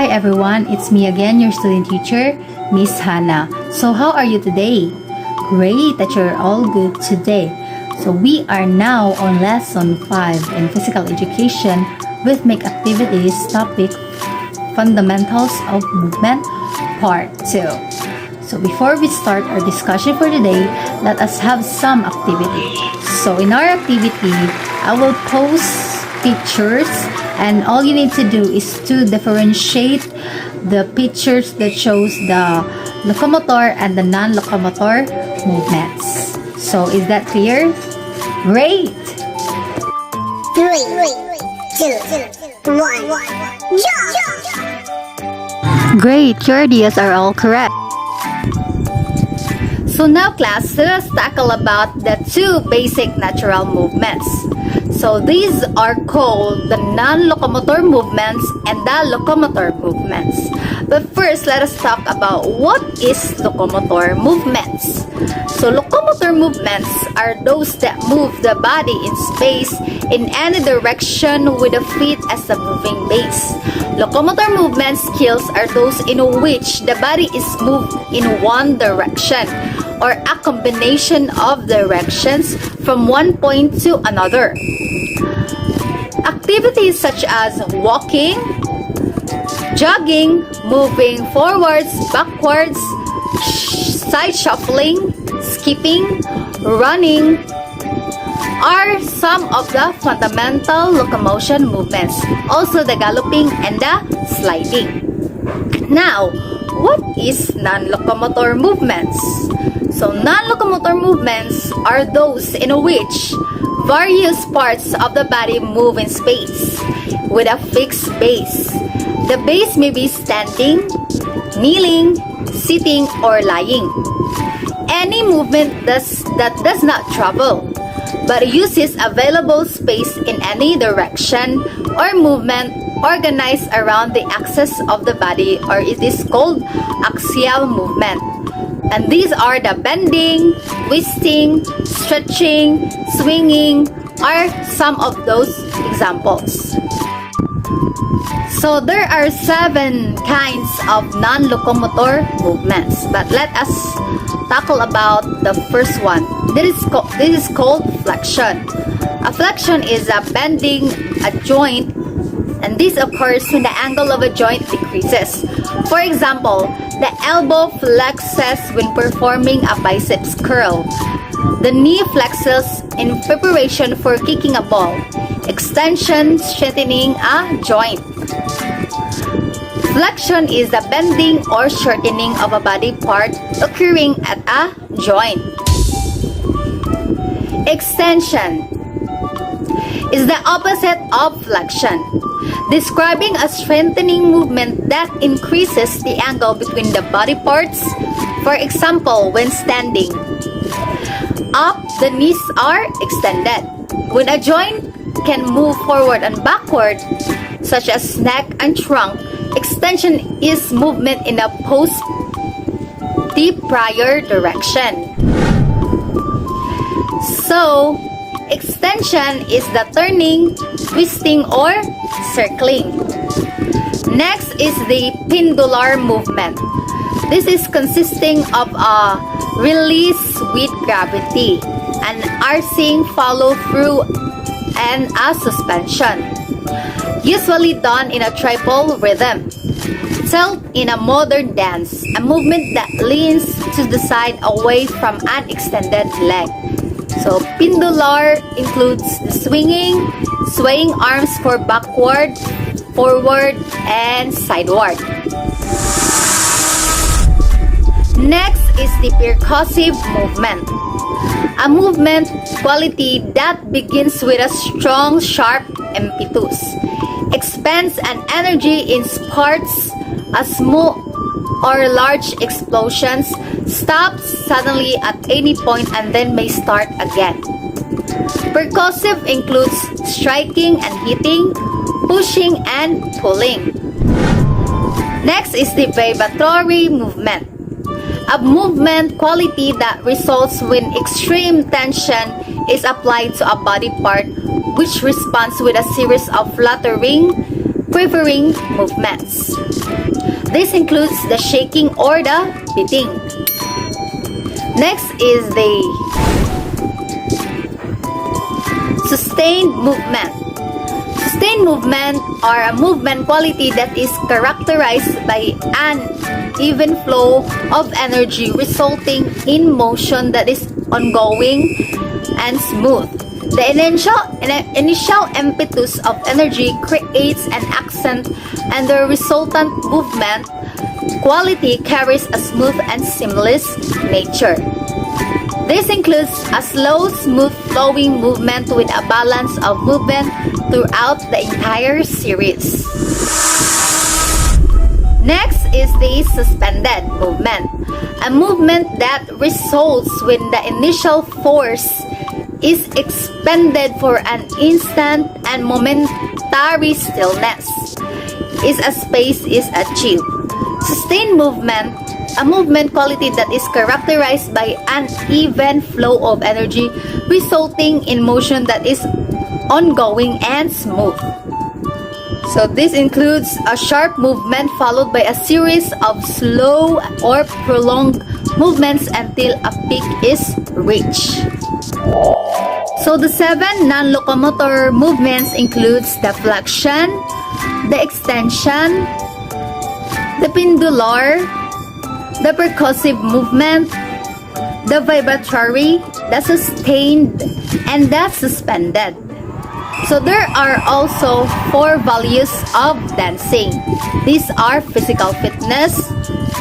Hi everyone, it's me again, your student teacher, Miss Hannah. So how are you today? Great that you're all good today. So we are now on lesson 5 in physical education, rhythmic activities, topic fundamentals of movement, part 2. So before we start our discussion for today, let us have some activity. So in our activity, I will post pictures, and all you need to do is to differentiate the pictures that shows the locomotor and the non-locomotor movements. So is that clear? Great! 3, 2, 1, jump! Great, your ideas are all correct. So now class, let us tackle about the two basic natural movements. So these are called the non-locomotor movements and the locomotor movements. But first, let us talk about what is locomotor movements. So locomotor movements are those that move the body in space in any direction with the feet as the moving base. Locomotor movement skills are those in which the body is moved in one direction or a combination of directions from one point to another. Activities such as walking, jogging, moving forwards, backwards, side shuffling, skipping, running are some of the fundamental locomotion movements. Also the galloping and the sliding. Now, what is non-locomotor movements? So non-locomotor movements are those in which various parts of the body move in space with a fixed base. The base may be standing, kneeling, sitting, or lying. Any movement that does not travel but uses available space in any direction or movement organized around the axis of the body, or it is called axial movement. And these are the bending, twisting, stretching, swinging are some of those examples. So there are 7 kinds of non-locomotor movements, but let us tackle about the first one. This is called flexion. A flexion is a bending a joint, and this occurs when the angle of a joint decreases. For example, the elbow flexes when performing a biceps curl. The knee flexes in preparation for kicking a ball. Extension, strengthening a joint. Flexion is the bending or shortening of a body part occurring at a joint. Extension is the opposite of flexion, describing a strengthening movement that increases the angle between the body parts. For example, when standing up, the knees are extended. When a joint can move forward and backward, such as neck and trunk, extension is movement in a the prior direction. So, extension is the turning, twisting, or circling. Next is the pendular movement. This is consisting of a release with gravity, an arcing follow through, and a suspension. Usually done in a triple rhythm. Tilt in a modern dance, a movement that leans to the side away from an extended leg. So pendular includes the swaying arms for backward, forward, and sideward. Next is the percussive movement. A movement quality that begins with a strong, sharp impetus, expands an energy in spurts, a small or large explosions, stops suddenly at any point and then may start again. Percussive includes striking and hitting, pushing and pulling. Next is the vibratory movement. A movement quality that results when extreme tension is applied to a body part, which responds with a series of fluttering, quivering movements. This includes the shaking or the beating. Next is the sustained movement. Sustained movement are a movement quality that is characterized by an even flow of energy resulting in motion that is ongoing and smooth. The initial impetus of energy creates an accent, and the resultant movement quality carries a smooth and seamless nature. This includes a slow, smooth flowing movement with a balance of movement throughout the entire series. Next is the suspended movement, a movement that results when the initial force is expended for an instant and momentary stillness is a space is achieved. Sustained movement, a movement quality that is characterized by an even flow of energy resulting in motion that is ongoing and smooth. So this includes a sharp movement followed by a series of slow or prolonged movements until a peak is reached. So the 7 non-locomotor movements includes the flexion, the extension, the pendular, the percussive movement, the vibratory, the sustained, and the suspended. So there are also 4 values of dancing. These are physical fitness,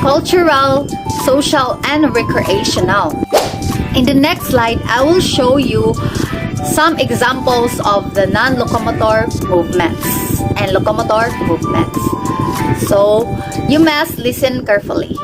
cultural, social, and recreational. In the next slide, I will show you some examples of the non-locomotor movements and locomotor movements. So you must listen carefully.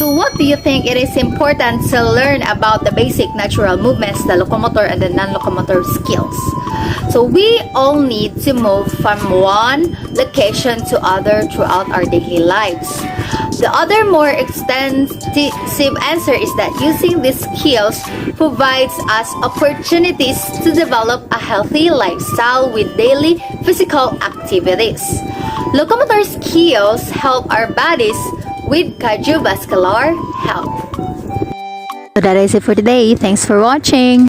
So what do you think it is important to learn about the basic natural movements, the locomotor and the non-locomotor skills? So we all need to move from one location to other throughout our daily lives. The other more extensive answer is that using these skills provides us opportunities to develop a healthy lifestyle with daily physical activities. Locomotor skills help our bodies with cardiovascular health. So that is it for today. Thanks for watching.